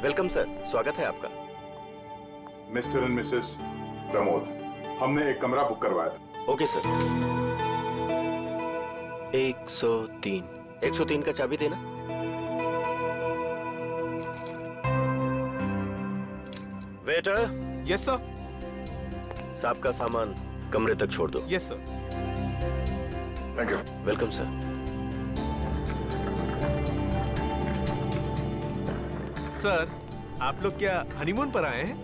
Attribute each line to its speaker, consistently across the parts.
Speaker 1: Welcome sir, स्वागत है आपका।
Speaker 2: मिस्टर एंड मिसेस प्रमोद, हमने एक कमरा बुक करवाया था।
Speaker 1: Okay sir. 103 का चाबी देना। वेटर।
Speaker 3: Yes sir.
Speaker 1: साहब का सामान कमरे तक छोड़ दो।
Speaker 3: Yes sir.
Speaker 2: Thank you.
Speaker 1: Welcome sir.
Speaker 3: Sir, आप लोग क्या हनीमून पर आए हैं?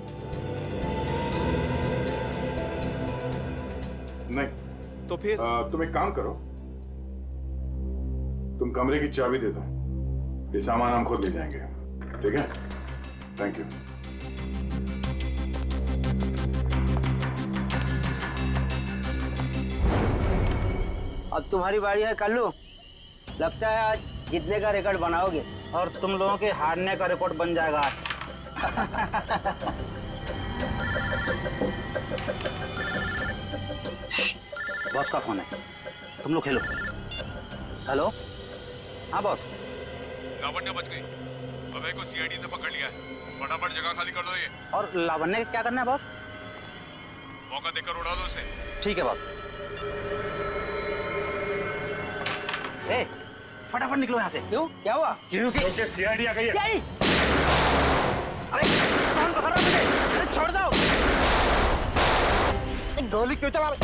Speaker 2: नहीं।
Speaker 3: तो फिर
Speaker 2: तुम एक काम करो, तुम कमरे की चाबी दे दो, ये सामान हम खुद ले जाएंगे। ठीक है? Thank you.
Speaker 4: अब तुम्हारी बारी है कल्लू। लगता है आज जीतने का रिकॉर्ड बनाओगे और तुम लोगों के हारने का रिकॉर्ड बन जाएगा आज। बॉस का फोन है, तुम लोग खेलो। हेलो। हाँ बॉस।
Speaker 5: लावण्य बच गई। अभय को सीआईडी ने पकड़ लिया है। फटाफट जगह खाली कर दो ये।
Speaker 4: और लावण्य क्या करना है बॉस?
Speaker 5: मौका देकर उड़ा दो उसे।
Speaker 4: ठीक है बॉस। ए, फटाफट निकलो यहाँ से। क्यों? क्या हुआ? क्योंकि
Speaker 5: सीआईडी आ गई है।
Speaker 4: अरे कौन पकड़ रहा है मुझे? अरे छोड़ दो। गोली क्यों चला रहे?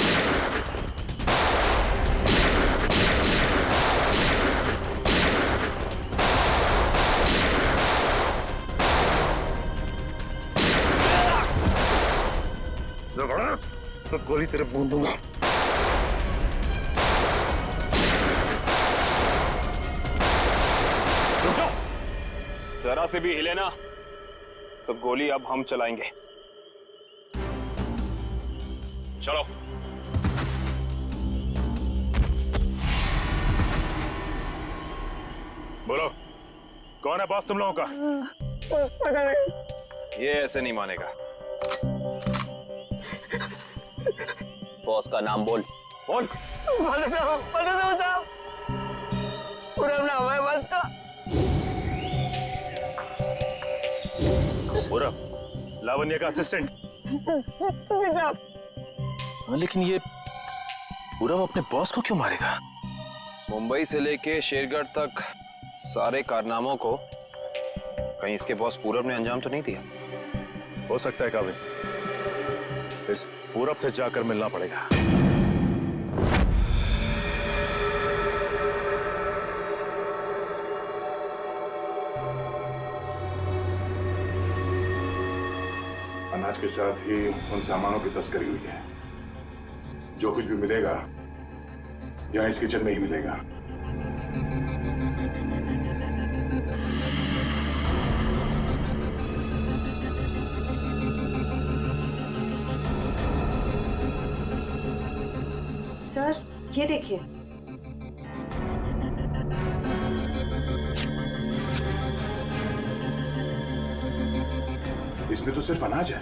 Speaker 5: तो गोली तेरे मुंह दूंगा। जरा से भी हिले ना तो गोली अब हम चलाएंगे। चलो। बोलो, कौन है बॉस तुम लोगों का?
Speaker 4: पता नहीं।
Speaker 5: ये ऐसे नहीं मानेगा।
Speaker 1: बॉस का नाम बोल।
Speaker 5: बोल।
Speaker 4: पता दो साहब। पूरा नाम है बॉस का।
Speaker 5: पूरा लावण्य का असिस्टेंट।
Speaker 4: जी साहब।
Speaker 5: लेकिन ये पूरब अपने बॉस को क्यों मारेगा?
Speaker 6: मुंबई से लेके शेरगढ़ तक सारे कारनामों को कहीं इसके बॉस पूरब ने अंजाम तो नहीं दिया?
Speaker 5: हो सकता है काबिल, इस पूरब से जाकर मिलना पड़ेगा।
Speaker 2: अनाज के साथ ही उन सामानों की तस्करी हुई है। जो कुछ भी मिलेगा यहाँ इस किचन में ही मिलेगा।
Speaker 7: सर, ये देखिए।
Speaker 2: इसमें तो सिर्फ अनाज है।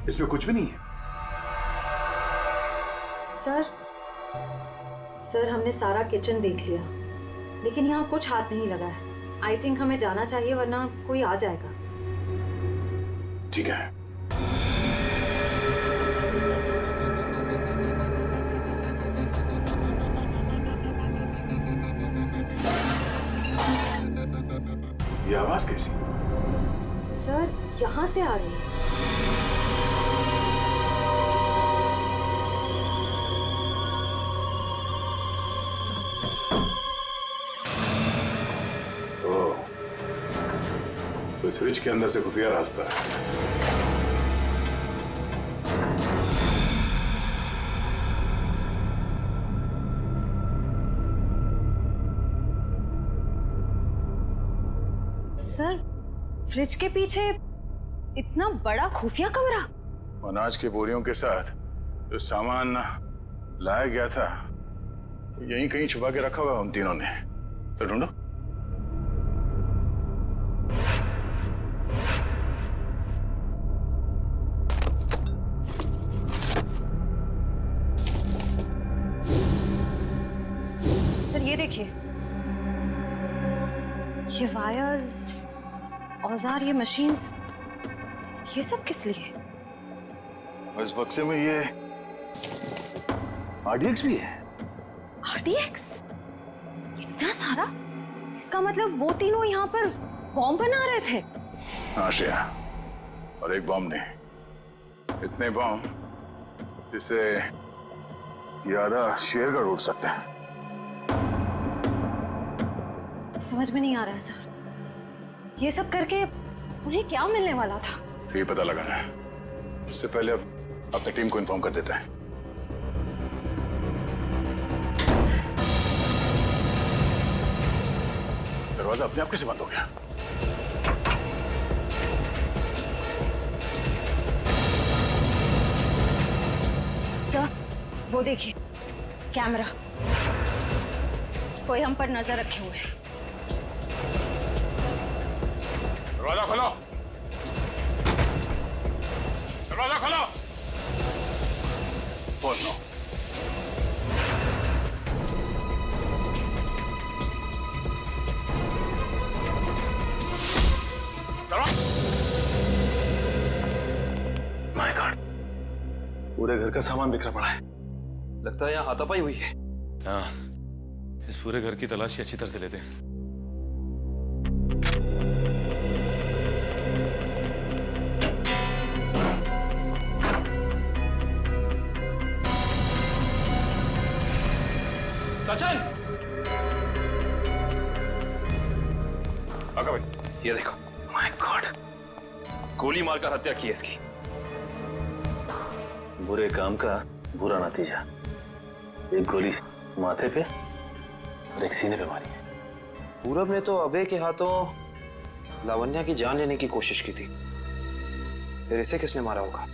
Speaker 2: इसमें कुछ भी नहीं है।
Speaker 7: सर हमने सारा किचन देख लिया, लेकिन यहाँ कुछ हाथ नहीं लगा है। आई थिंक हमें जाना चाहिए, वरना कोई आ जाएगा।
Speaker 2: ठीक है। ये आवाज कैसी?
Speaker 7: सर, यहाँ से आ रही है।
Speaker 2: तो इस फ्रिज के अंदर से खुफिया रास्ता है।
Speaker 7: सर, फ्रिज के पीछे इतना बड़ा खुफिया कमरा?
Speaker 2: अनाज के बोरियों के साथ जो सामान लाया गया था यहीं कहीं छुपा के रखा होगा उन तीनों ने, तो ढूंढो।
Speaker 7: सर ये देखिए, ये वायर्स, औजार, ये मशीन्स, ये सब किस लिए?
Speaker 2: इस बक्से में ये RDX भी है।
Speaker 7: RDX? इतना सारा? इसका मतलब वो तीनों यहाँ पर बॉम्ब बना रहे थे?
Speaker 2: हाँ श्रेया, और एक बॉम्ब नहीं, इतने बॉम्ब जिससे ये आधा शेरगढ़ उड़ सकता है।
Speaker 7: समझ में नहीं आ रहा है सर, ये सब करके उन्हें क्या मिलने वाला था?
Speaker 2: ये पता लगाना है। इससे पहले अब अपनी टीम को इन्फॉर्म कर देते हैं। दरवाजा अपने आप कैसे बंद हो गया?
Speaker 7: सर वो देखिए, कैमरा, कोई हम पर नजर रखे हुए है।
Speaker 2: दरवाजा खोलो, दरवाजा खोलो। बोलो।
Speaker 6: माय गॉड,
Speaker 8: पूरे घर का सामान बिखरा पड़ा है।
Speaker 6: लगता है यहाँ हाथापाई हुई है।
Speaker 8: हाँ, इस पूरे घर की तलाशी अच्छी तरह से लेते हैं।
Speaker 6: सचिन,
Speaker 2: आका भाई,
Speaker 6: ये देखो। माय गॉड, गोली मारकर हत्या की है इसकी।
Speaker 8: बुरे काम का बुरा नतीजा, एक गोली माथे पे और एक सीने पे मारी है।
Speaker 6: पूरब ने तो अभय के हाथों लावण्या की जान लेने की कोशिश की थी, फिर इसे किसने मारा होगा?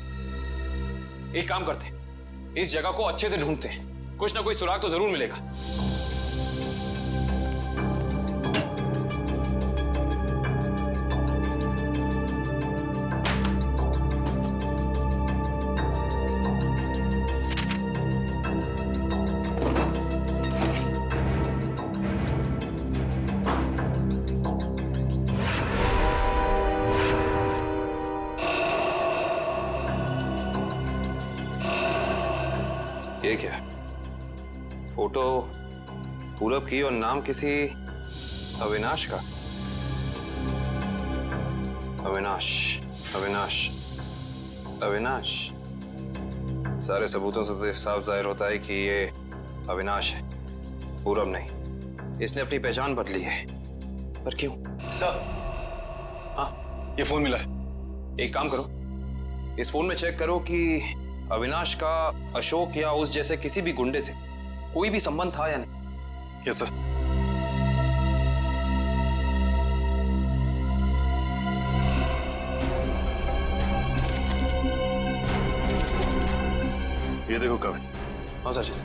Speaker 6: एक काम करते हैं, इस जगह को अच्छे से ढूंढते हैं, कुछ ना कोई सुराग तो जरूर मिलेगा। ये क्या है? फोटो पूरब की और नाम किसी अविनाश का। अविनाश, अविनाश, अविनाश। सारे सबूतों से तो साफ जाहिर होता है कि ये अविनाश है, पूरब नहीं। इसने अपनी पहचान बदली है, पर क्यों?
Speaker 9: सर, हाँ, ये फोन मिला है।
Speaker 6: एक काम करो, इस फोन में चेक करो कि अविनाश का अशोक या उस जैसे किसी भी गुंडे से कोई भी संबंध था या नहीं।
Speaker 9: Yes sir.
Speaker 8: ये देखो कविन,
Speaker 6: हाँ सचिन,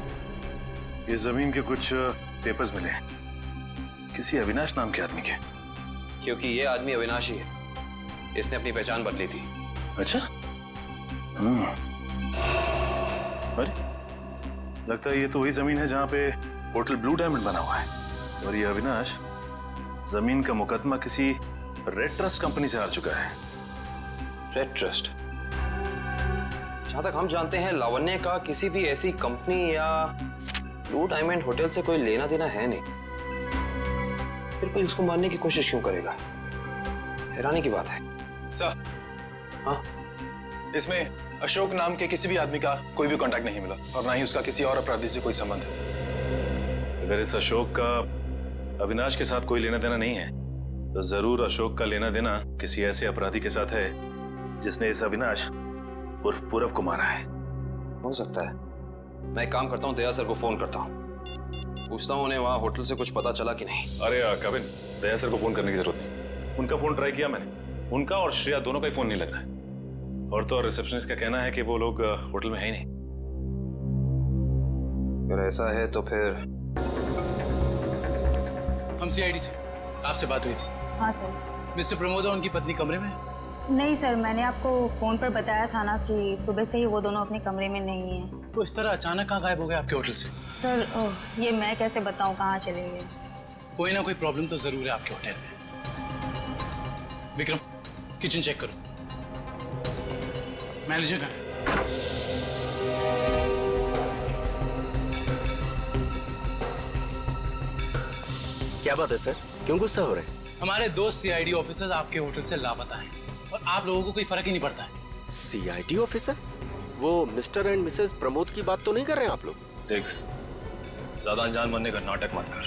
Speaker 8: ये जमीन के कुछ पेपर्स मिले हैं, किसी अविनाश नाम के आदमी के।
Speaker 6: क्योंकि ये आदमी अविनाश ही है, इसने अपनी पहचान बदली थी।
Speaker 8: अच्छा, अरे लगता है ये तो वही जमीन है जहां पे होटल ब्लू डायमंड बना हुआ है, और ये अविनाश जमीन का मुकदमा किसी रेड ट्रस्ट कंपनी से हार चुका है।
Speaker 6: Red trust? जहां तक हम जानते हैं लावण्य का किसी भी ऐसी कंपनी या ब्लू डायमंड होटल से कोई लेना देना है नहीं, फिर कोई उसको मारने की कोशिश क्यों करेगा? हैरानी की बात है।
Speaker 9: सर,
Speaker 6: हाँ,
Speaker 9: इसमें अशोक नाम के किसी भी आदमी का कोई भी कांटेक्ट नहीं मिला, और ना ही उसका किसी और अपराधी से कोई संबंध है।
Speaker 8: अगर इस अशोक का अविनाश के साथ कोई लेना देना नहीं है, तो जरूर अशोक का लेना देना किसी ऐसे अपराधी के साथ है जिसने इस अविनाश उर्फ पूरब को मारा है।
Speaker 6: हो सकता है। मैं एक काम करता हूँ, दया सर को फोन करता हूँ, पूछता हूँ उन्हें वहाँ होटल से कुछ पता चला कि नहीं।
Speaker 8: अरे कविन, दया सर को फोन करने की जरूरत नहीं। उनका फोन ट्राई किया मैंने, उनका और श्रेया दोनों का ही फोन नहीं लग रहा है। और तो और रिसेप्शनिस्ट का कहना है कि वो लोग होटल में है ही नहीं।
Speaker 6: अगर ऐसा है तो फिर
Speaker 10: हम सीआईडी से, आपसे बात हुई थी।
Speaker 11: हाँ सर।
Speaker 10: मिस्टर प्रमोद और उनकी पत्नी कमरे में?
Speaker 11: नहीं सर, मैंने आपको फ़ोन पर बताया था ना कि सुबह से ही वो दोनों अपने कमरे में नहीं हैं।
Speaker 10: तो इस तरह अचानक कहाँ गायब हो गए आपके होटल से?
Speaker 11: सर ये मैं कैसे बताऊँ कहाँ चले गए।
Speaker 10: कोई ना कोई प्रॉब्लम तो जरूर है आपके होटल में। विक्रम, किचन चेक करो। मैनेजर कहाँ है?
Speaker 1: क्या बात है सर, क्यों गुस्सा हो रहे हैं?
Speaker 10: हमारे दो सीआईडी ऑफिसर्स आपके होटल से लापता हैं और आप लोगों को कोई फर्क ही नहीं पड़ता है।
Speaker 1: CID officer? वो मिस्टर एंड मिसेस प्रमोद की बात तो नहीं कर रहे हैं आप लोग?
Speaker 6: देख, ज्यादा अनजान बनने का नाटक मत कर,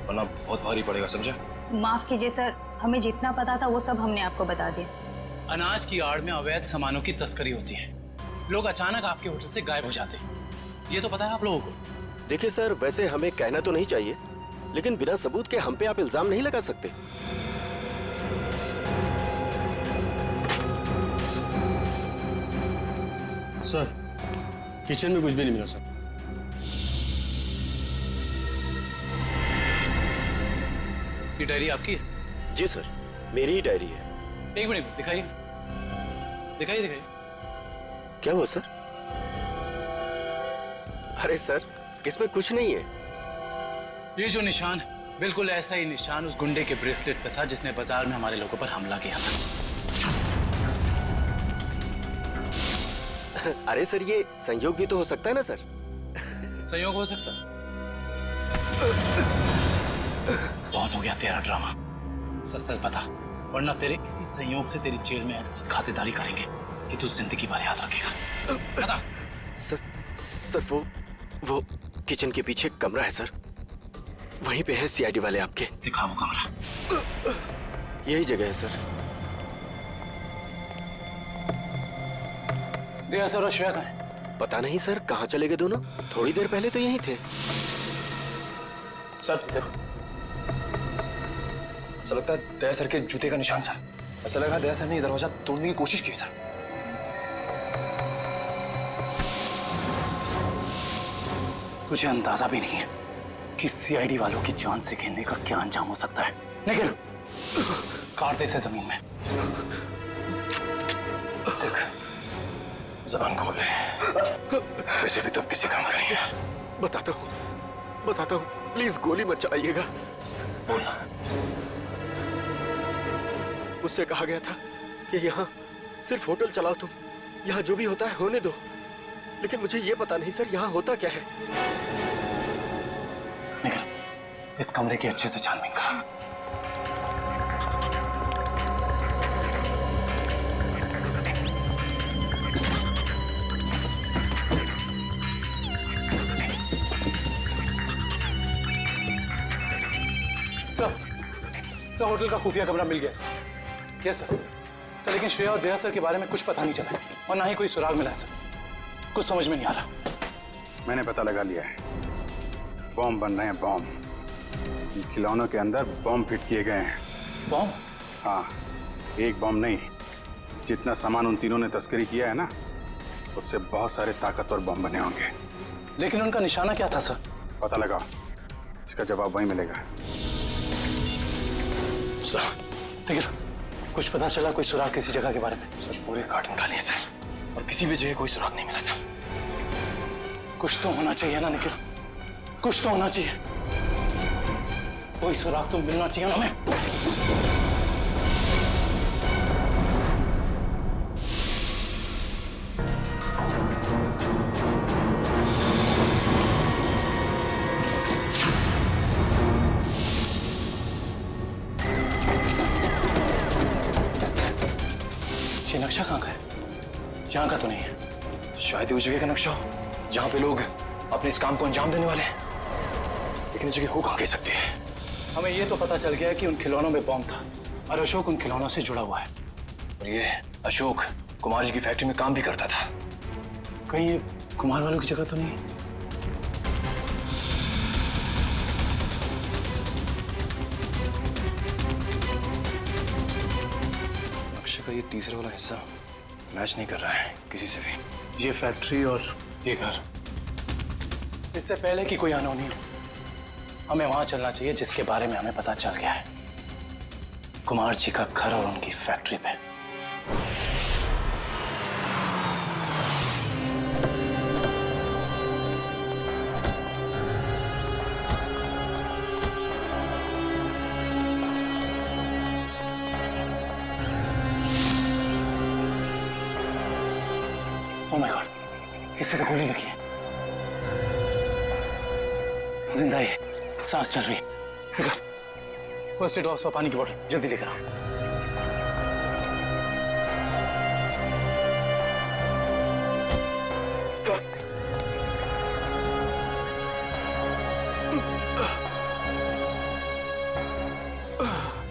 Speaker 6: वरना बहुत भारी पड़ेगा, समझे?
Speaker 11: माफ़ कीजिए सर, हमें जितना पता था वो सब हमने आपको बता दिया।
Speaker 10: अनाज की आड़ में अवैध सामानों की तस्करी होती है। लोग अचानक आपके होटल से गायब हो जाते हैं, ये तो पता है आप लोगों को।
Speaker 1: देखिए सर, वैसे हमें कहना तो नहीं चाहिए, लेकिन बिना सबूत के हम पे आप इल्जाम नहीं लगा सकते।
Speaker 12: सर, किचन में कुछ भी नहीं मिला सर।
Speaker 10: ये डायरी आपकी है?
Speaker 1: जी सर, मेरी ही डायरी है।
Speaker 10: एक मिनट दिखाइए, दिखाइए दिखाइए।
Speaker 1: क्या हुआ सर? अरे सर, इसमें कुछ नहीं है।
Speaker 10: ये जो निशान है, बिल्कुल ऐसा ही निशान उस गुंडे के ब्रेसलेट पे था जिसने बाजार में हमारे लोगों पर हमला किया था।
Speaker 1: अरे सर, ये संयोग भी तो हो सकता है ना सर?
Speaker 10: संयोग हो सकता? बहुत हो गया तेरा ड्रामा, सच सच बता, वरना तेरे इसी संयोग से तेरी जेल में ऐसी खातिरदारी करेंगे कि तू जिंदगी भर याद रखेगा। बता।
Speaker 1: सर वो किचन के पीछे कमरा है सर, वहीं पे है सीआईडी वाले आपके।
Speaker 10: दिखा वो कमरा।
Speaker 1: यही जगह है सर।
Speaker 10: दिया सर, और श्रेया कहाँ है?
Speaker 1: पता नहीं सर, कहाँ चले गए दोनों? थोड़ी देर पहले तो यहीं थे।
Speaker 6: सर देखो, ऐसा लगता है दया सर के जूते का निशान सर। ऐसा लग रहा है दया सर ने दरवाजा तोड़ने की कोशिश की सर।
Speaker 10: तुझे अंदाजा भी नहीं है कि सीआईडी वालों की जान से खेलने का क्या अंजाम हो सकता है। निकल, काट दे इसे जमीन में।
Speaker 6: देख, ज़बान खोल दे, वैसे भी तो अब किसी काम करेंगे।
Speaker 1: बताता हूँ, प्लीज गोली मत चलाइएगा।
Speaker 6: बोलना।
Speaker 1: उससे कहा गया था कि यहाँ सिर्फ होटल चलाओ तुम, यहाँ जो भी होता है होने दो। लेकिन मुझे ये पता नहीं सर, यहाँ होता क्या है।
Speaker 10: निकल, इस कमरे की अच्छे से छानबीन कर। सर, होटल का खुफिया कमरा मिल गया। Yes sir. लेकिन श्रेया और दया सर के बारे में कुछ पता नहीं चला और ना ही कोई सुराग मिला है सर। कुछ समझ में नहीं आ रहा।
Speaker 2: मैंने पता लगा लिया है, बॉम्ब बन रहे हैं, बॉम्ब। इन खिलौनों के अंदर बॉम्ब फिट किए गए हैं।
Speaker 10: बॉम्ब?
Speaker 2: हाँ, एक बॉम्ब नहीं, जितना सामान उन तीनों ने तस्करी किया है ना, उससे बहुत सारे ताकतवर बॉम्ब बने होंगे।
Speaker 10: लेकिन उनका निशाना क्या था सर?
Speaker 2: पता लगाओ, इसका जवाब वहीं मिलेगा।
Speaker 10: सर, ठीक है, कुछ पता चला कोई सुराग किसी जगह के बारे में?
Speaker 6: सर, पूरे कार्टन खाली है सर, और किसी भी जगह कोई सुराग नहीं मिला सर।
Speaker 10: कुछ तो होना चाहिए ना निखिल, कुछ तो होना चाहिए। कोई सुराग तो मिलना चाहिए ना हमें। ये नक्शा कहाँ का है? यहाँ का तो नहीं है।
Speaker 6: शायद उस जगह का नक्शा हो जहाँ पे लोग अपने इस काम को अंजाम देने वाले हैं, लेकिन इस जगह हो कहाँ कह सकती है।
Speaker 10: हमें ये तो पता चल गया कि उन खिलौनों में बॉम्ब था और अशोक उन खिलौनों से जुड़ा हुआ है।
Speaker 6: और ये अशोक कुमार जी की फैक्ट्री में काम भी करता था।
Speaker 10: कहीं ये कुमार वालों की जगह तो नहीं?
Speaker 6: नक्शे का ये तीसरा वाला हिस्सा मैच नहीं कर रहा है किसी से भी।
Speaker 10: ये फैक्ट्री और ये घर, इससे पहले कि कोई अनहोनी हो, हमें वहां चलना चाहिए जिसके बारे में हमें पता चल गया है, कुमार जी का घर और उनकी फैक्ट्री पे। ओह माय गॉड, इससे तो गोली लगी है। जिंदा है, सांस चल रही है। फर्स्ट एड बॉक्स और पानी की बोतल जल्दी लेकर आओ।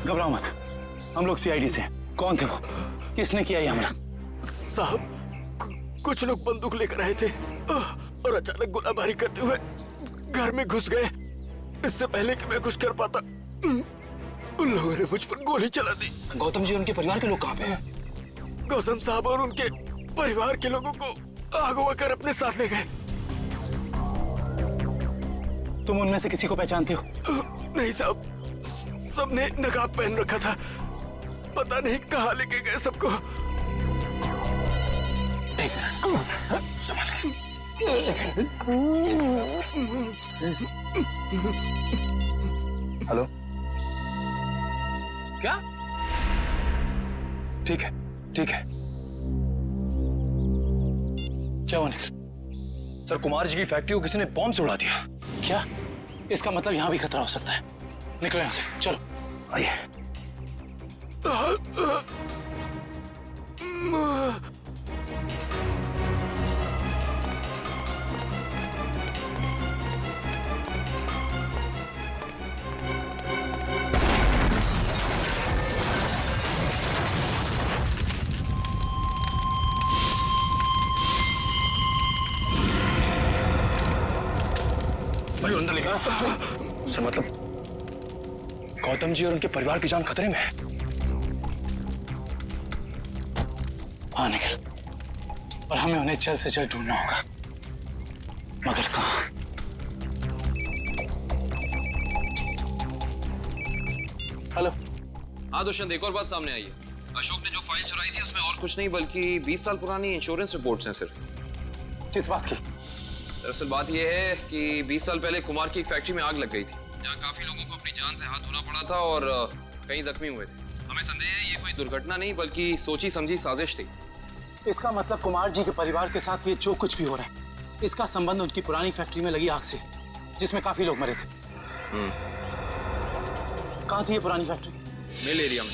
Speaker 10: घबराओ मत, हम लोग सीआईडी से हैं। कौन थे वो? किसने किया ये हमला?
Speaker 1: साहब, कुछ लोग बंदूक लेकर आए थे और अचानक गोलाबारी करते हुए घर में घुस गए। इससे पहले कि मैं कुछ कर पाता, उन लोगों ने मुझ पर गोली चला दी।
Speaker 9: गौतम जी और उनके परिवार के लोग कहाँ पे हैं?
Speaker 1: गौतम साहब और उनके परिवार के लोगों को अगवा कर अपने साथ ले गए।
Speaker 10: तुम उनमें से किसी को पहचानते हो?
Speaker 1: नहीं साहब, सबने नकाब पहन रखा था। पता नहीं कहाँ लेके गए सबको।
Speaker 9: संभाल के। हेलो,
Speaker 6: क्या?
Speaker 9: ठीक है, ठीक है।
Speaker 10: क्या हुआ निखिल?
Speaker 9: सर, कुमार जी की फैक्ट्री को किसी ने बॉम्ब से उड़ा दिया।
Speaker 10: क्या? इसका मतलब यहाँ भी खतरा हो सकता है। निकलो यहाँ से, चलो।
Speaker 9: आइए। भाई अंदर लेकर। सर, मतलब गौतम जी और उनके परिवार की जान खतरे में है।
Speaker 10: हाँ निखिल, और हमें उन्हें जल्द से जल्द ढूंढना होगा, मगर कहाँ? हेलो।
Speaker 6: हाँ दुष्यंत, एक और बात सामने आई है। अशोक ने जो फाइल चुराई थी उसमें और कुछ नहीं बल्कि 20 साल पुरानी इंश्योरेंस रिपोर्ट्स हैं सिर्फ।
Speaker 10: किस बात की?
Speaker 6: दरअसल बात यह है कि 20 साल पहले कुमार की एक फैक्ट्री में आग लग गई थी, जहाँ काफी लोगों को अपनी जान से हाथ धोना पड़ा था और कई जख्मी हुए थे। हमें संदेह है ये कोई दुर्घटना नहीं बल्कि सोची समझी साजिश थी।
Speaker 10: इसका मतलब कुमार जी के परिवार के साथ ये जो कुछ भी हो रहा है, इसका संबंध उनकी पुरानी फैक्ट्री में लगी आग से, जिसमें काफी लोग मरे थे। कहाँ थी ये पुरानी फैक्ट्री?
Speaker 6: मिल एरिया में।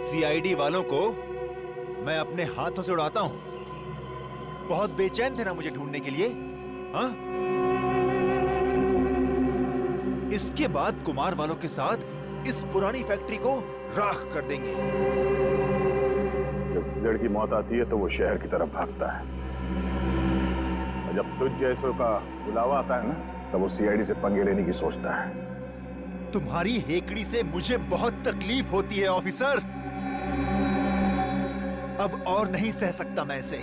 Speaker 13: सीआईडी वालों को मैं अपने हाथों से उड़ाता हूं। बहुत बेचैन थे ना मुझे ढूंढने के लिए, हाँ? इसके बाद कुमार वालों के साथ इस पुरानी फैक्ट्री को राख कर देंगे।
Speaker 2: जब गिदड़ की मौत आती है तो वो शहर की तरफ भागता है, और जब तुझ जैसों का बुलावा आता है ना, तब वो सीआईडी से पंगे लेने की सोचता है।
Speaker 13: तुम्हारी हेकड़ी से मुझे बहुत तकलीफ होती है ऑफिसर। अब और नहीं सह सकता मैं इसे।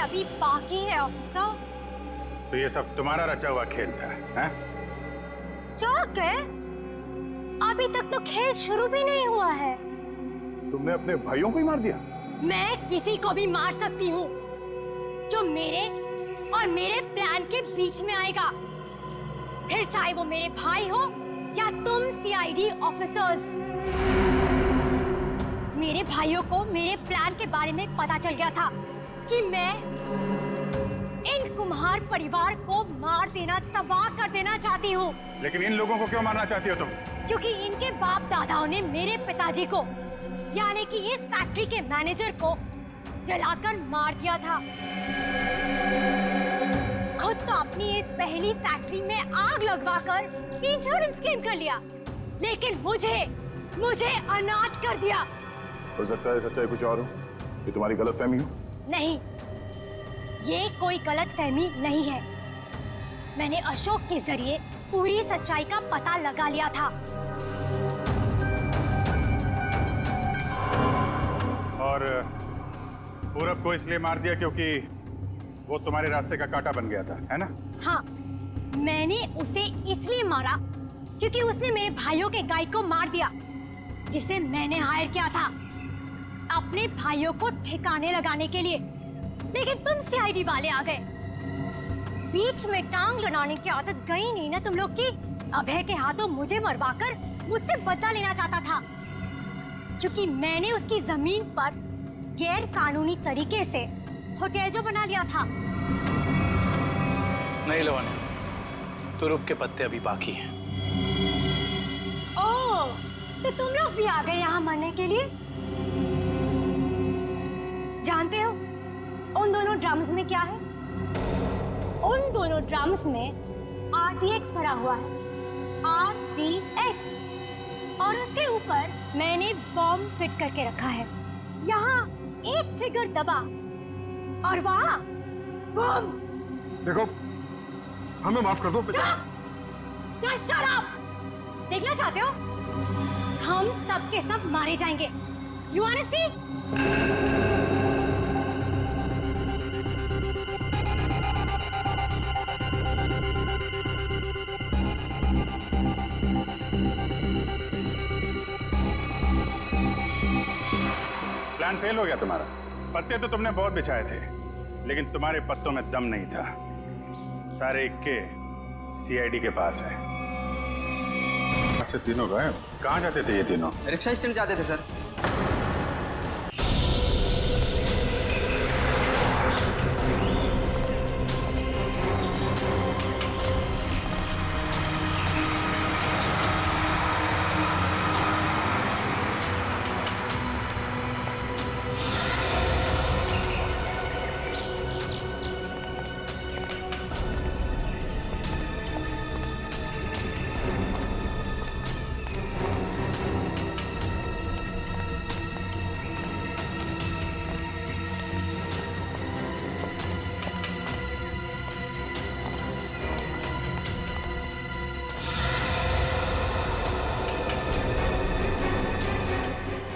Speaker 14: अभी बाकी है ऑफिसर।
Speaker 15: तो ये सब तुम्हारा रचा हुआ खेल था, हैं?
Speaker 14: चौक है, अभी तक तो खेल शुरू भी नहीं हुआ है।
Speaker 15: तुमने अपने भाइयों को ही मार दिया?
Speaker 14: मैं किसी को भी मार सकती हूँ जो मेरे और मेरे प्लान के बीच में आएगा, फिर चाहे वो मेरे भाई हो या तुम सीआईडी ऑफिसर्स। मेरे भाइयों को मेरे प्लान के बारे में पता चल गया था कि मैं इन कुम्हार परिवार को मार देना, तबाह कर देना चाहती हूँ।
Speaker 15: लेकिन इन लोगों को क्यों मारना चाहती हो तुम?
Speaker 14: क्योंकि इनके बाप दादाओं ने मेरे पिताजी को, यानी कि इस फैक्ट्री के मैनेजर को जलाकर मार दिया था। खुद तो अपनी इस पहली फैक्ट्री में आग लगवाकर इंश्योरेंस क्लेम कर लिया, लेकिन मुझे अनाथ कर दिया।
Speaker 2: हो सकता है सच्चाई कुछ और हो, ये तुम्हारी गलतफहमी हो।
Speaker 14: नहीं, ये कोई गलतफहमी नहीं है। मैंने अशोक के जरिए पूरी सच्चाई का पता लगा लिया था।
Speaker 15: और पूरब को इसलिए मार दिया क्योंकि वो तुम्हारे रास्ते का कांटा बन गया था, है ना?
Speaker 14: हाँ, मैंने उसे इसलिए मारा क्योंकि उसने मेरे भाइयों के गाइड को मार दिया, जिसे मैंने हायर किया था अपने भाइयों को ठिकाने लगाने के लिए। लेकिन तुम सीआईडी वाले आ गए, बीच में टांग लड़ाने की आदत गई नहीं ना तुम लोग की। अभय के हाथों मुझे मरवाकर मुझसे बदला लेना चाहता था, क्योंकि मैंने उसकी जमीन पर गैर कानूनी तरीके से होटल जो बना लिया था।
Speaker 10: नहीं लवानी, तुरुप के पत्ते अभी बाकी हैं।
Speaker 14: ओह, तो तुम लोग भी आ गए यहाँ मरने के लिए? जानते हो उन दोनों ड्रम्स में क्या है? उन दोनों ड्रम्स में RTX भरा हुआ है, RTX, और उसके ऊपर मैंने बॉम्ब फिट करके रखा है। यहाँ एक ट्रिगर दबा और वहाँ बॉम्ब।
Speaker 5: देखो, हमें माफ कर दो।
Speaker 14: Just shut up! देखना चाहते हो? हम सब के सब मारे जाएंगे। You wanna see?
Speaker 15: Plan fail हो गया तुम्हारा। पत्ते तो तुमने बहुत बिछाए थे, लेकिन तुम्हारे पत्तों में दम नहीं था। सारे इक्के सीआईडी के पास है। ऐसे तीनों गायब? कहाँ जाते थे ये तीनों?
Speaker 4: रिक्शा स्टैंड जाते थे सर।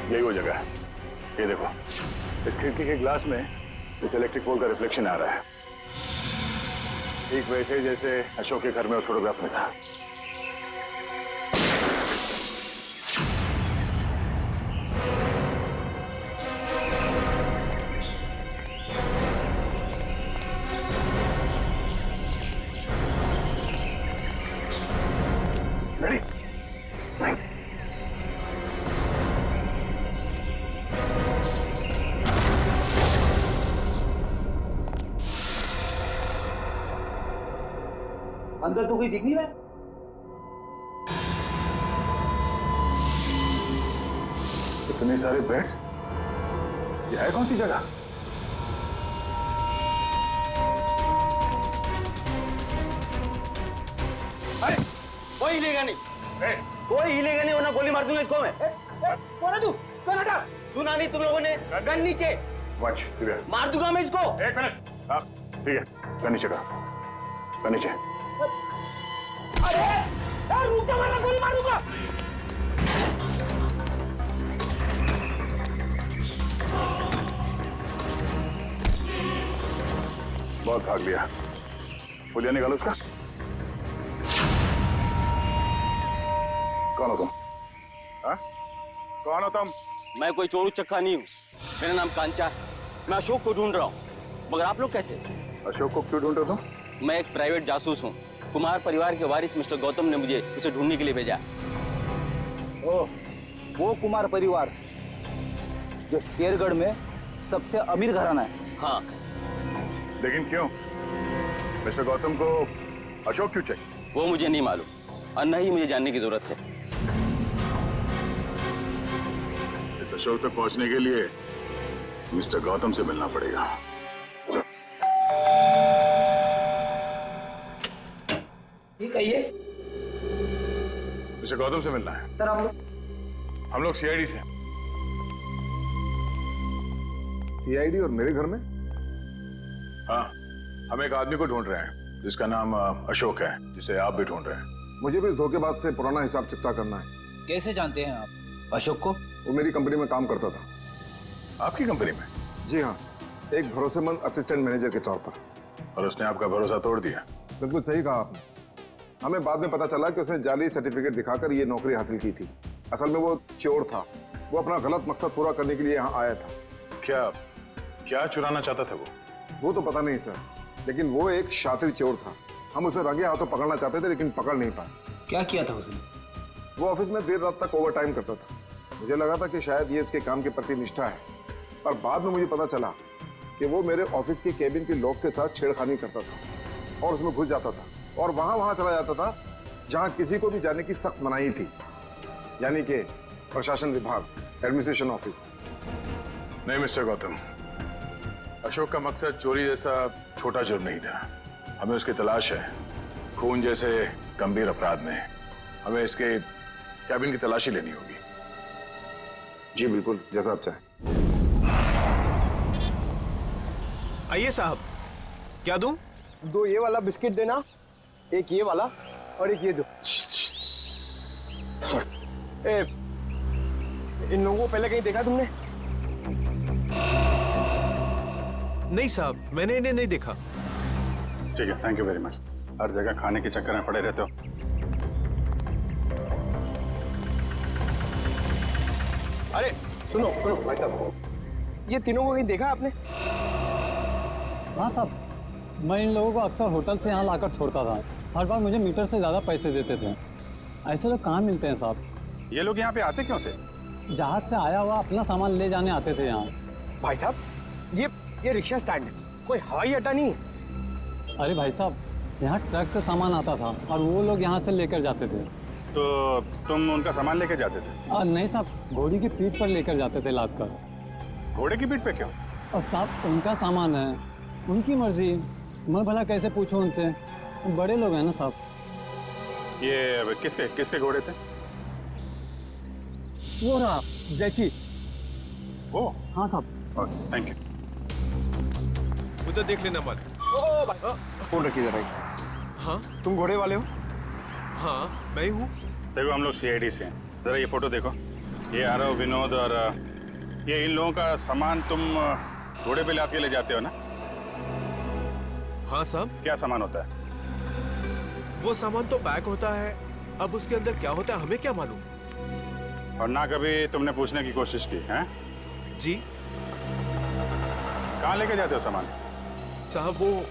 Speaker 2: यही वो जगह है। ये देखो, इस खिड़की के ग्लास में इस इलेक्ट्रिक पोल का रिफ्लेक्शन आ रहा है, ठीक वैसे जैसे अशोक के घर में उस फोटोग्राफ में था। Ready? Right.
Speaker 4: अंदर तो कोई दिख नहीं रहा है।
Speaker 2: इतने सारे बेड्स, ये है कौन सी जगह?
Speaker 4: अरे कोई हिलेगा नहीं, कोई हिलेगा नहीं, वरना गोली मार दूंगा इसको मैं। कौन है तू? कौन हटा? सुना नहीं तुम लोगों ने? गन नीचे।
Speaker 2: वॉच,
Speaker 4: मार दूंगा मैं इसको।
Speaker 2: एक मिनट। हाँ, ठीक है, गन नीचे का, गन नीचे।
Speaker 4: अरे रुक जा, वरना गोली मारूंगा।
Speaker 2: बहुत भाग लिया। पुलिया निकालो उसका। कौन हो तुम? हाँ? कौन हो तुम?
Speaker 16: मैं कोई चोरू चक्का नहीं हूँ। मेरा नाम कांचा है। मैं अशोक को ढूंढ रहा हूँ, मगर आप लोग कैसे?
Speaker 2: अशोक को क्यों ढूंढ रहे हो तुम?
Speaker 16: मैं एक प्राइवेट जासूस हूँ। कुमार परिवार के वारिस मिस्टर गौतम ने मुझे उसे ढूंढने के लिए भेजा।
Speaker 4: ओह, वो कुमार परिवार जो शेरगढ़ में सबसे अमीर घराना है।
Speaker 16: हाँ।
Speaker 2: लेकिन क्यों? मिस्टर गौतम को अशोक क्यों चाहिए?
Speaker 16: वो मुझे नहीं मालूम और न ही मुझे जानने की जरूरत है।
Speaker 2: इस अशोक तक पहुंचने के लिए मिस्टर गौतम से मिलना पड़ेगा।
Speaker 4: ठीक है ये।
Speaker 2: मिस्टर गौतम से मिलना है।
Speaker 4: सर
Speaker 2: हम लोग सीआईडी से। सीआईडी और मेरे घर में? हाँ, हम एक आदमी को ढूंढ रहे हैं जिसका नाम अशोक है, जिसे आप भी ढूंढ रहे हैं। मुझे भी धोखेबाज से पुराना हिसाब चुकता करना है।
Speaker 4: कैसे जानते हैं आप अशोक को?
Speaker 2: वो मेरी कंपनी में काम करता था। आपकी कंपनी में? जी हाँ, एक भरोसेमंद असिस्टेंट मैनेजर के तौर पर। और उसने आपका भरोसा तोड़ दिया? बिल्कुल सही कहा आपने। हमें बाद में पता चला कि उसने जाली सर्टिफिकेट दिखाकर ये नौकरी हासिल की थी। असल में वो चोर था। वो अपना गलत मकसद पूरा करने के लिए यहाँ आया था।
Speaker 8: क्या चुराना चाहता था
Speaker 2: वो तो पता नहीं सर, लेकिन वो एक शातिर चोर था। हम उसे रंगे हाथों पकड़ना चाहते थे, लेकिन पकड़ नहीं पाए।
Speaker 4: क्या किया था उसने?
Speaker 2: वो ऑफिस में देर रात तक ओवर टाइम करता था। मुझे लगा था कि शायद ये उसके काम के प्रति निष्ठा है, पर बाद में मुझे पता चला कि वो मेरे ऑफिस की केबिन के लॉक के साथ छेड़खानी करता था और उसमें घुस जाता था और वहां चला जाता था जहां किसी को भी जाने की सख्त मनाही थी, यानी कि प्रशासन विभाग, एडमिनिस्ट्रेशन ऑफिस। नहीं मिस्टर गौतम, अशोक का मकसद चोरी जैसा छोटा जुर्म नहीं था। हमें उसकी तलाश है खून जैसे गंभीर अपराध में। हमें इसके कैबिन की तलाशी लेनी होगी। जी बिल्कुल, जैसा आप चाहें।
Speaker 3: आइए साहब, क्या दूं?
Speaker 17: 2 ये वाला बिस्किट देना, एक ये वाला और एक ये दो। इन लोगों को पहले कहीं देखा तुमने?
Speaker 3: नहीं साहब, मैंने इन्हें नहीं देखा।
Speaker 15: ठीक है, थैंक यू वेरी मच। हर जगह खाने के चक्कर में पड़े रहते हो।
Speaker 17: अरे सुनो भाई साहब, ये तीनों को कहीं देखा आपने?
Speaker 12: हाँ साहब, मैं इन लोगों को अक्सर होटल से यहाँ लाकर छोड़ता था। हर बार मुझे मीटर से ज़्यादा पैसे देते थे। ऐसे लोग कहाँ मिलते हैं साहब?
Speaker 15: ये लोग यहाँ पे आते क्यों थे?
Speaker 12: जहाज से आया हुआ अपना सामान ले जाने आते थे यहाँ।
Speaker 17: भाई साहब, ये रिक्शा स्टैंड है, कोई हवाई अड्डा नहीं है।
Speaker 12: अरे भाई साहब, यहाँ ट्रक से सामान आता था और वो लोग यहाँ से लेकर जाते थे।
Speaker 15: तो तुम उनका सामान लेकर जाते थे?
Speaker 12: नहीं साहब, घोड़ी की पीठ पर लेकर जाते थे लाद कर।
Speaker 15: घोड़े की पीठ पे क्यों?
Speaker 12: और साहब, उनका सामान है, उनकी मर्जी। मैं भला कैसे पूछूं उनसे? बड़े लोग हैं ना साहब।
Speaker 15: ये किसके घोड़े थे?
Speaker 12: वो रहा जैकी।
Speaker 15: ओ
Speaker 12: हाँ साहब।
Speaker 15: Okay, thank you.
Speaker 3: उधर देख लेना मत।
Speaker 17: फोन रखिए जरा।
Speaker 3: हाँ,
Speaker 17: तुम घोड़े वाले हो?
Speaker 3: हाँ, मैं हूँ।
Speaker 15: देखो, हम लोग सीआईडी से हैं। जरा ये फोटो देखो। ये आरव, विनोद और ये इन लोगों का सामान तुम घोड़े पे लाद के ले जाते हो ना?
Speaker 3: हाँ साहब।
Speaker 15: क्या सामान होता है?
Speaker 3: वो सामान तो पैक होता है, अब उसके अंदर क्या होता है हमें क्या मालूम।
Speaker 15: और ना कभी तुमने पूछने की कोशिश की है?
Speaker 3: जी।
Speaker 15: कहाँ लेके जाते हो सामान?
Speaker 3: साहब, वो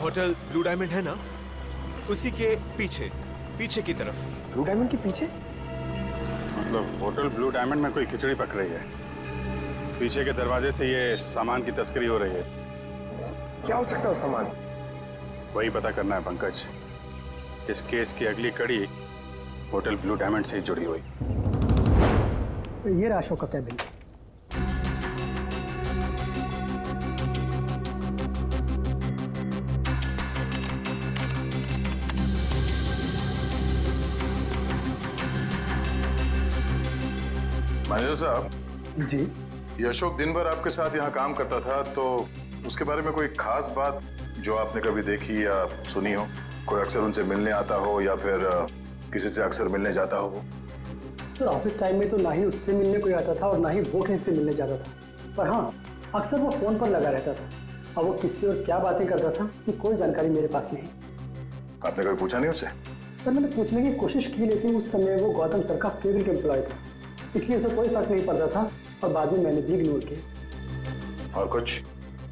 Speaker 3: होटल ब्लू डायमंड है ना, उसी के पीछे की तरफ।
Speaker 17: ब्लू डायमंड के पीछे?
Speaker 15: मतलब होटल ब्लू डायमंड में कोई खिचड़ी पक रही है। पीछे के दरवाजे से ये सामान की तस्करी हो रही है।
Speaker 17: क्या हो सकता है उस सामान?
Speaker 15: वही पता करना है पंकज। इस केस की अगली कड़ी होटल ब्लू डायमंड से ही जुड़ी हुई।
Speaker 17: ये रहा अशोक का कैबिन।
Speaker 2: मैनेजर साहब
Speaker 17: जी,
Speaker 2: ये अशोक दिन भर आपके साथ यहाँ काम करता था, तो उसके बारे में कोई खास बात जो आपने कभी देखी या सुनी हो? कोई अक्सर उनसे मिलने आता हो या फिर किसी से अक्सर मिलने जाता हो?
Speaker 17: सर ऑफिस टाइम में तो ना ही उससे मिलने कोई आता था और ना ही वो किसी से मिलने जाता था, पर हाँ अक्सर वो फोन पर लगा रहता था
Speaker 10: और वो किससे और क्या बातें करता था कि कोई जानकारी मेरे पास नहीं।
Speaker 2: आपने कभी पूछा नहीं उससे?
Speaker 10: सर मैंने पूछने की कोशिश की, लेकिन उस समय वो गौतम सर का केबल के एम्प्लॉय था, इसलिए उसे कोई फर्क नहीं पड़ता था और बाद में मैंने भी इग्नोर किया।
Speaker 2: और कुछ?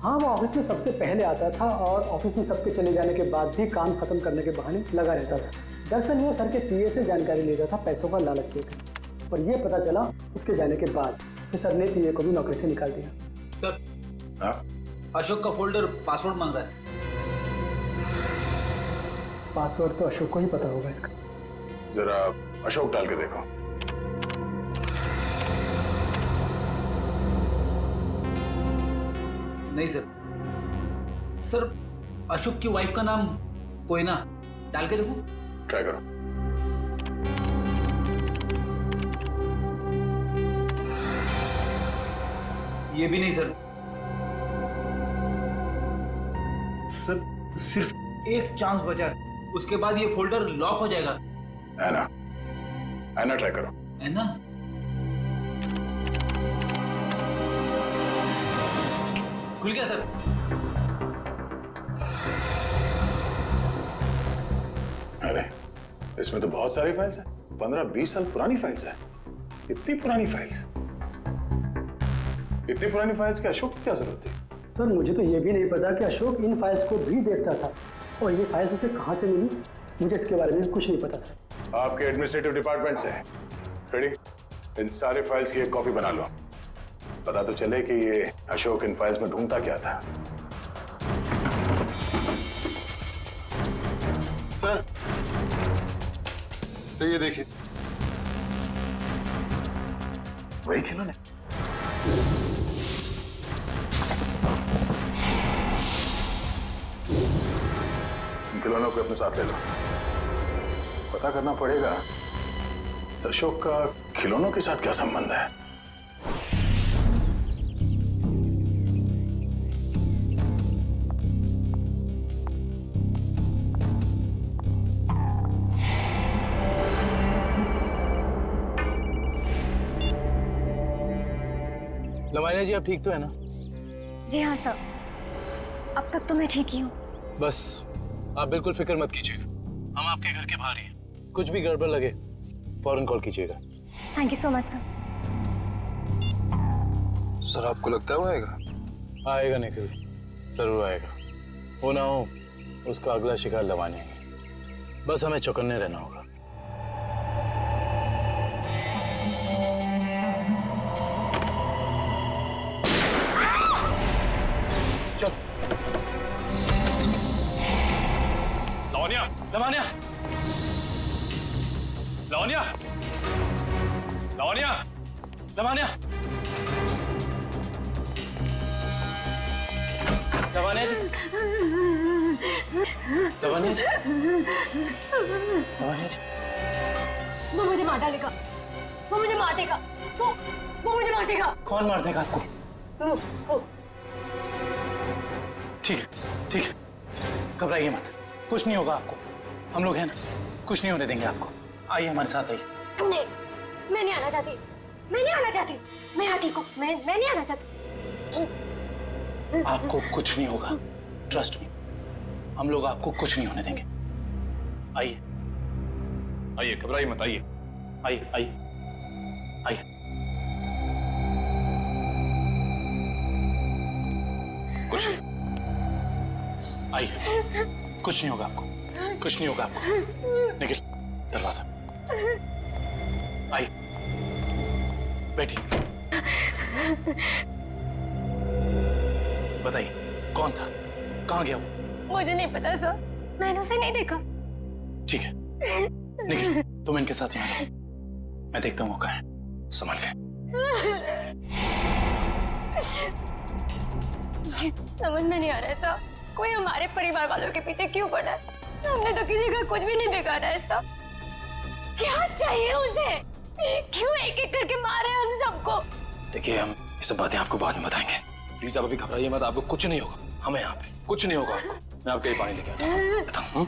Speaker 10: हाँ, वो ऑफिस में सबसे पहले आता था और ऑफिस में सबके चले जाने के बाद भी काम खत्म करने के बहाने लगा रहता था। दरअसल वो सर के पीए से जानकारी लेता था पैसों का लालच देकर, और ये पता चला उसके जाने के बाद कि सर ने पीए को भी नौकरी से निकाल दिया।
Speaker 16: सर, अशोक का फोल्डर पासवर्ड मांग रहा है।
Speaker 10: पासवर्ड तो अशोक को ही पता होगा इसका।
Speaker 2: जरा अशोक डाल के देखो।
Speaker 16: नहीं सर। सर, अशोक की वाइफ का नाम कोयना, डाल के देखो।
Speaker 2: ट्राई करो।
Speaker 16: ये भी नहीं सर। सर, सिर्फ एक चांस बचा है, उसके बाद ये फोल्डर लॉक हो जाएगा।
Speaker 2: ऐना ट्राई करो।
Speaker 16: ऐना? खुल गया सर।
Speaker 2: अरे इसमें तो बहुत सारी फाइल्स हैं, 15-20 साल पुरानी फाइल्स हैं। इतनी पुरानी फाइल्स, इतनी पुरानी फाइल्स की अशोक की क्या जरूरत थी?
Speaker 10: सर मुझे तो ये भी नहीं पता कि अशोक इन फाइल्स को भी देखता था, और ये फाइल्स उसे कहाँ से मिली, मुझे इसके बारे में कुछ नहीं पता सर।
Speaker 2: आपके एडमिनिस्ट्रेटिव डिपार्टमेंट से रेडी, इन सारे फाइल्स की एक कॉपी बना लो। पता तो चले कि ये अशोक इन फाइल्स में ढूंढता क्या था।
Speaker 9: सर, तो ये देखिए,
Speaker 2: वही खिलौने। इन खिलौनों को अपने साथ ले लो। पता करना पड़ेगा इस अशोक का खिलौनों के साथ क्या संबंध है।
Speaker 10: लवानिया जी, आप ठीक तो है ना?
Speaker 14: जी हाँ सर, अब तक तो मैं ठीक ही हूँ।
Speaker 10: बस आप बिल्कुल फिक्र मत कीजिएगा, हम आपके घर के बाहर ही हैं। कुछ भी गड़बड़ लगे फौरन कॉल कीजिएगा।
Speaker 14: Thank you so much sir.
Speaker 9: Sir, आपको लगता है वो आएगा?
Speaker 12: आएगा निखिल, जरूर आएगा। हो ना हो उसका अगला शिकार लवानिया है, बस हमें चौकन्ने रहना होगा।
Speaker 10: चल।
Speaker 12: लवानिया, लवानिया, लवानिया, लवानिया, लवानिया, लवानिया जी, लवानिया जी, लवानिया जी।
Speaker 14: वो मुझे मार डालेगा, वो मुझे मार देगा, वो मुझे मार देगा।
Speaker 10: कौन मार देगा आपको?
Speaker 14: वो।
Speaker 10: ठीक है, ठीक है, घबराइए मत, कुछ नहीं होगा आपको। हम लोग हैं ना, कुछ नहीं होने देंगे आपको। आइए हमारे साथ आइए।
Speaker 14: नहीं, मैं नहीं आना चाहती, मैं नहीं आना चाहती, मैं यहाँ ठीक हूँ, मैं नहीं आना चाहती।
Speaker 10: आपको कुछ नहीं होगा, ट्रस्ट मी, हम लोग आपको कुछ नहीं होने देंगे। आइए
Speaker 12: आइए, घबराइए मत, आइए
Speaker 10: आइए आइए आइए।
Speaker 12: कुछ नहीं, आइए, कुछ नहीं होगा आपको, कुछ नहीं होगा आपको। निखिल, दरवाजा। आइए, बैठिए। बताइए कौन था, कहाँ गया वो?
Speaker 14: मुझे नहीं पता सर, मैंने उसे नहीं देखा।
Speaker 12: ठीक है निखिल, तुम इनके साथ यहाँ रहो, मैं देखता हूँ वो कहाँ है। संभाल के।
Speaker 14: समझ में नहीं आ रहा है सर, कोई हमारे परिवार वालों के पीछे क्यों पड़ा है? हमने तो किसी का कुछ भी नहीं बिगाड़ा है सर। क्या चाहिए उसे? क्यों एक एक करके मारे हम सबको?
Speaker 12: देखिए, हम ये सब बातें आपको बाद में बताएंगे। प्लीज आप अभी घबराइए मत, आपको कुछ नहीं होगा। हमें यहाँ पे कुछ नहीं होगा आपको। मैं आपके लिए पानी लेके आता हूँ।